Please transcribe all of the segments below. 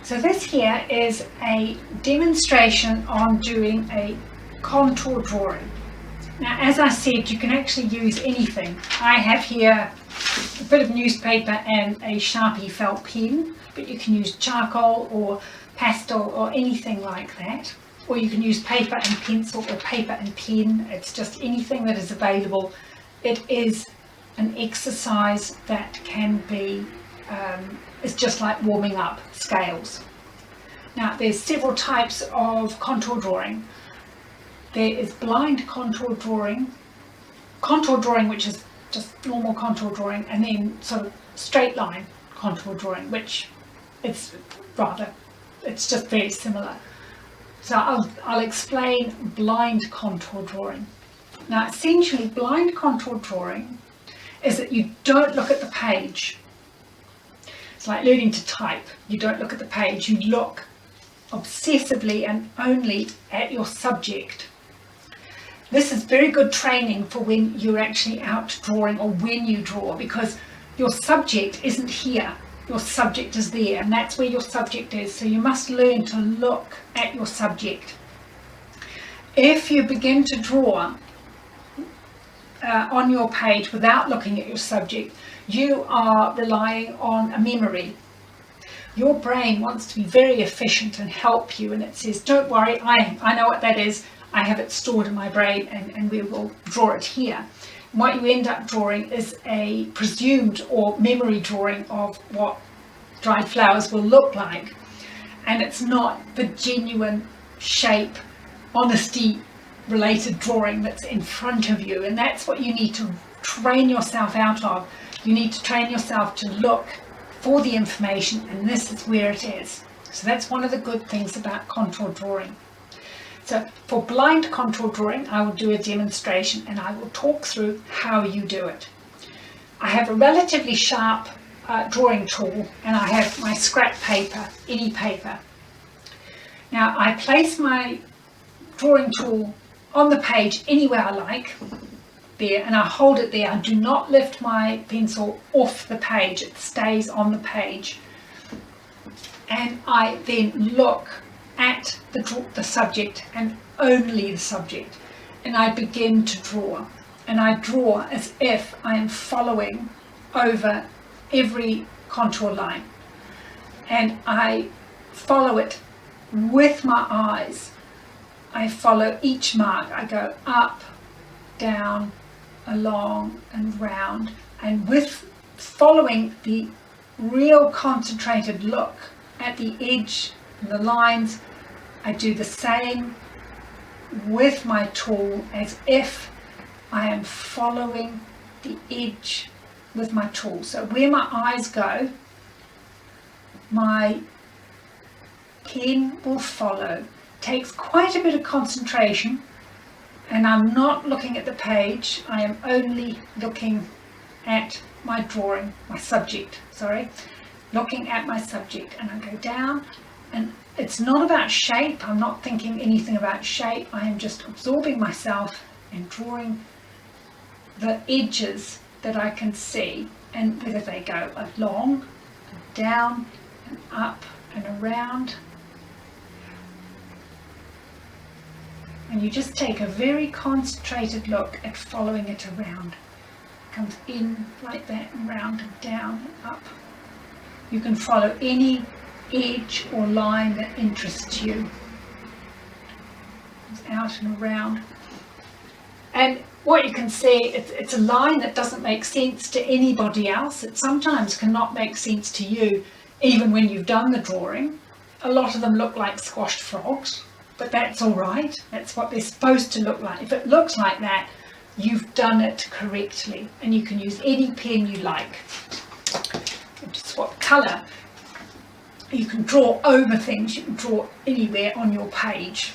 So this here is a demonstration on doing a contour drawing. Now, as I said, you can actually use anything. I have here a bit of newspaper and a Sharpie felt pen, but you can use charcoal or pastel or anything like that. Or you can use paper and pencil or paper and pen. It's just anything that is available. It is an exercise that can be, it's just like warming up scales. Now, there's several types of contour drawing. There is blind contour drawing, which is just normal contour drawing, and then sort of straight line contour drawing, which it's just very similar. So I'll explain blind contour drawing. Now, essentially, blind contour drawing is that you don't look at the page. It's like learning to type. You don't look at the page, you look obsessively and only at your subject. This is very good training for when you're actually out drawing or when you draw, because your subject isn't here, your subject is there, and that's where your subject is. So you must learn to look at your subject. If you begin to draw on your page without looking at your subject, you are relying on a memory. Your brain wants to be very efficient and help you, and it says, don't worry, I know what that is. I have it stored in my brain, and we will draw it here. And what you end up drawing is a presumed or memory drawing of what dried flowers will look like. And it's not the genuine shape, honesty related drawing that's in front of you. And that's what you need to train yourself out of. You need to train yourself to look for the information, and this is where it is. So that's one of the good things about contour drawing. So for blind contour drawing, I will do a demonstration and I will talk through how you do it. I have a relatively sharp drawing tool, and I have my scrap paper, any paper. Now I place my drawing tool on the page anywhere I like, there, and I hold it there. I do not lift my pencil off the page, it stays on the page. And I then look at the subject and only the subject, and I begin to draw, and I draw as if I am following over every contour line, and I follow it with my eyes. I follow each mark. I go up, down, along and round, and with following the real concentrated look at the edge and the lines, I do the same with my tool as if I am following the edge with my tool. So where my eyes go, my pen will follow. Takes quite a bit of concentration, and I'm not looking at the page, I am only looking at my drawing, my subject, looking at my subject, and I go down, and it's not about shape. I'm not thinking anything about shape. I am just absorbing myself and drawing the edges that I can see, and whether they go along, and down, and up, and around. And you just take a very concentrated look at following it around. It comes in like that, and round, and down, and up. You can follow any edge or line that interests you. It's out and around. And what you can see, it's a line that doesn't make sense to anybody else. It sometimes cannot make sense to you, even when you've done the drawing. A lot of them look like squashed frogs, but that's all right. That's what they're supposed to look like. If it looks like that, you've done it correctly, and you can use any pen you like. Just what colour. You can draw over things, you can draw anywhere on your page.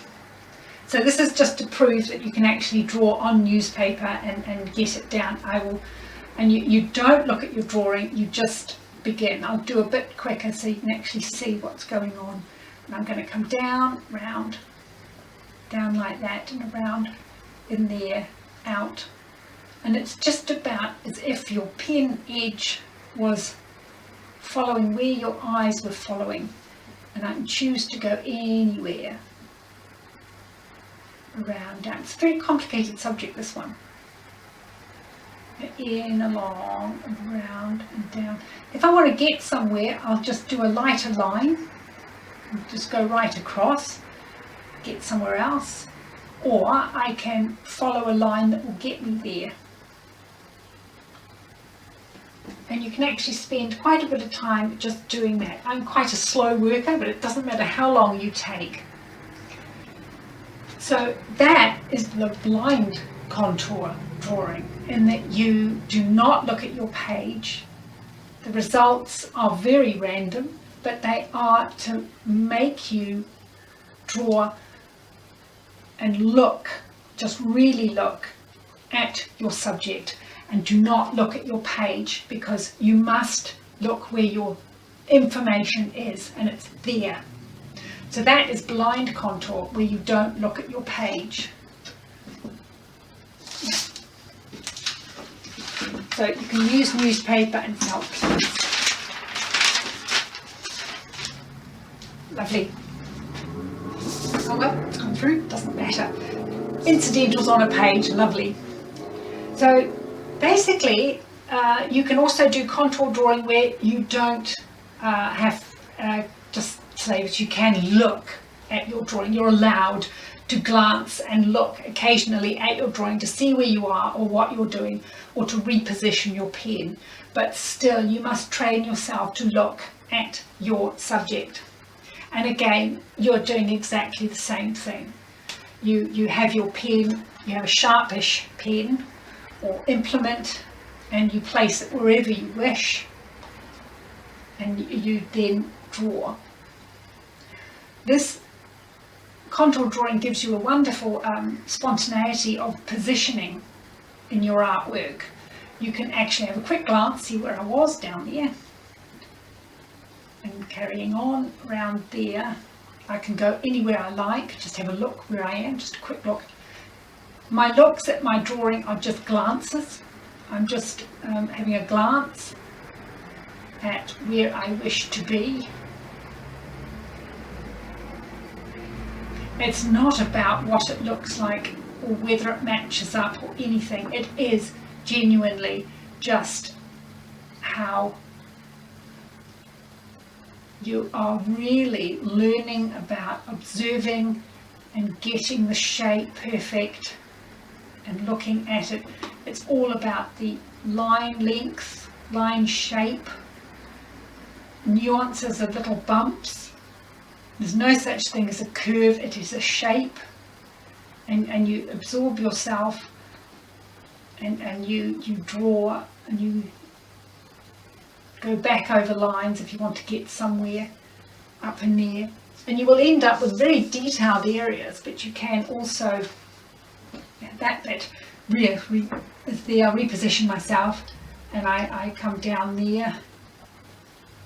So this is just to prove that you can actually draw on newspaper and get it down. And you don't look at your drawing, you just begin. I'll do a bit quicker so you can actually see what's going on. And I'm going to come down, round, down like that, and around, in there, out. And it's just about as if your pen edge was following where your eyes were following. and I can choose to go anywhere around, down. It's a very complicated subject, this one. In, along, around and down. If I want to get somewhere, I'll just do a lighter line, just go right across, get somewhere else, or I can follow a line that will get me there. And you can actually spend quite a bit of time just doing that. I'm quite a slow worker, but it doesn't matter how long you take. So that is the blind contour drawing, in that you do not look at your page. The results are very random, but they are to make you draw and look, just really look at your subject, and do not look at your page, because you must look where your information is, and it's there. So that is blind contour, where you don't look at your page. So you can use newspaper and felt pens. Lovely. Oh well, it's gone through, doesn't matter. Incidentals on a page, lovely. So basically, you can also do contour drawing where you don't have just say that you can look at your drawing. You're allowed to glance and look occasionally at your drawing to see where you are or what you're doing, or to reposition your pen. But still, you must train yourself to look at your subject. And again, you're doing exactly the same thing. You have your pen, you have a sharpish pen or implement, and you place it wherever you wish, and you then draw. This contour drawing gives you a wonderful spontaneity of positioning in your artwork. You can actually have a quick glance, see where I was down there, and carrying on around there. I can go anywhere I like, just have a look where I am, just a quick look. My looks at my drawing are just glances. I'm just having a glance at where I wish to be. It's not about what it looks like or whether it matches up or anything. It is genuinely just how you are really learning about observing and getting the shape perfect and looking at it. It's all about the line length, line shape, nuances of little bumps. There's no such thing as a curve, it is a shape, and you absorb yourself, and you draw, and you go back over lines if you want to get somewhere up in there, and you will end up with very detailed areas, but you can also, that is there. I reposition myself, and I come down there,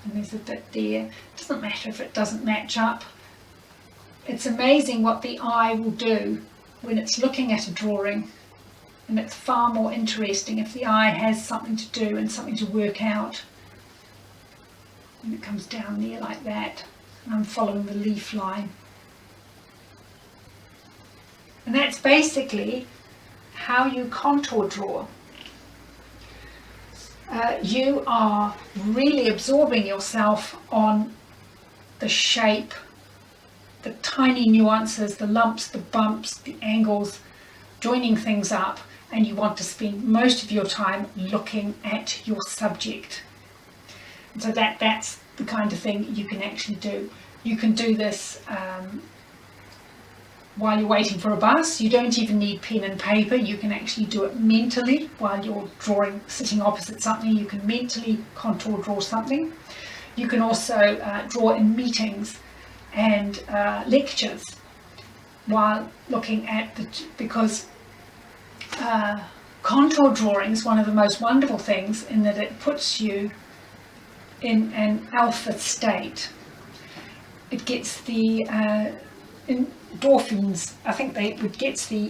and there's a bit there. It doesn't matter if it doesn't match up. It's amazing what the eye will do when it's looking at a drawing, and it's far more interesting if the eye has something to do and something to work out. And it comes down there like that, and I'm following the leaf line. And that's basically how you contour draw. You are really absorbing yourself on the shape, the tiny nuances, the lumps, the bumps, the angles, joining things up, and you want to spend most of your time looking at your subject. And so that's the kind of thing you can actually do. You can do this while you're waiting for a bus. You don't even need pen and paper. You can actually do it mentally while you're drawing, sitting opposite something. You can mentally contour draw something. You can also draw in meetings and lectures while looking at because contour drawing is one of the most wonderful things in that it puts you in an alpha state. It gets the endorphins, I think it gets the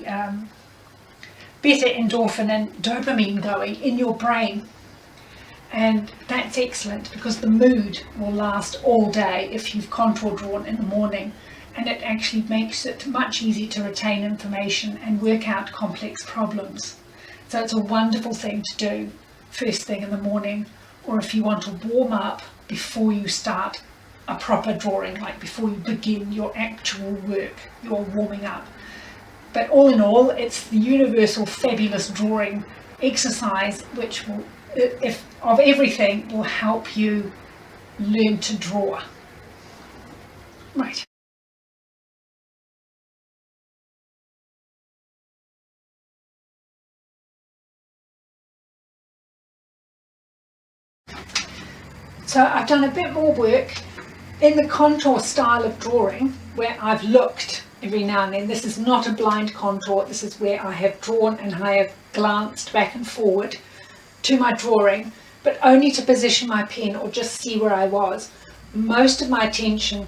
better endorphin and dopamine going in your brain, And that's excellent because the mood will last all day if you've contour drawn in the morning, and it actually makes it much easier to retain information and work out complex problems. So it's a wonderful thing to do first thing in the morning, or if you want to warm up before you start a proper drawing, like before you begin your actual work, you're warming up. But all in all, it's the universal fabulous drawing exercise which will, if of everything, will help you learn to draw. Right. So I've done a bit more work in the contour style of drawing where I've looked every now and then. This is not a blind contour, this is where I have drawn and I have glanced back and forward to my drawing, but only to position my pen or just see where I was. Most of my attention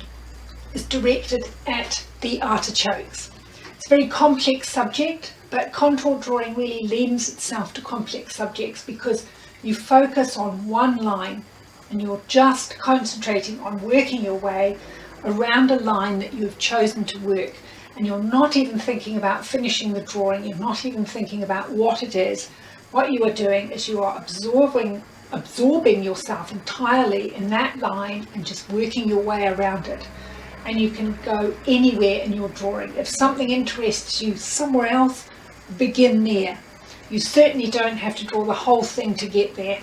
is directed at the artichokes. It's a very complex subject, but contour drawing really lends itself to complex subjects because you focus on one line and you're just concentrating on working your way around a line that you've chosen to work, and you're not even thinking about finishing the drawing, you're not even thinking about what it is. What you are doing is you are absorbing yourself entirely in that line and just working your way around it. And you can go anywhere in your drawing. If something interests you somewhere else, begin there. You certainly don't have to draw the whole thing to get there.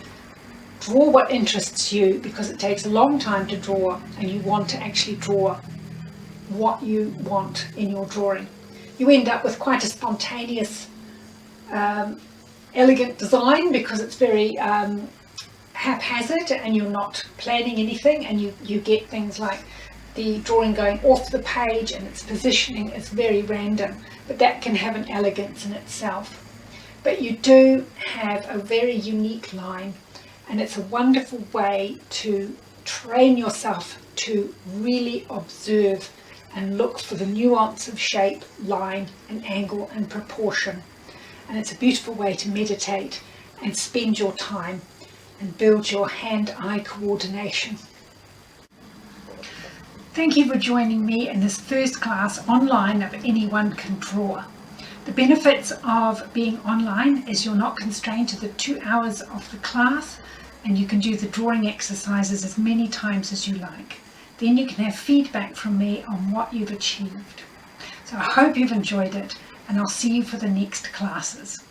Draw what interests you, because it takes a long time to draw and you want to actually draw what you want in your drawing. You end up with quite a spontaneous, elegant design because it's very haphazard and you're not planning anything, and you get things like the drawing going off the page and its positioning is very random, but that can have an elegance in itself. But you do have a very unique line, and it's a wonderful way to train yourself to really observe and look for the nuance of shape, line and angle and proportion. And it's a beautiful way to meditate and spend your time and build your hand-eye coordination. Thank you for joining me in this first class online of Anyone Can Draw. The benefits of being online is you're not constrained to the 2 hours of the class, and you can do the drawing exercises as many times as you like. Then you can have feedback from me on what you've achieved. So I hope you've enjoyed it, and I'll see you for the next classes.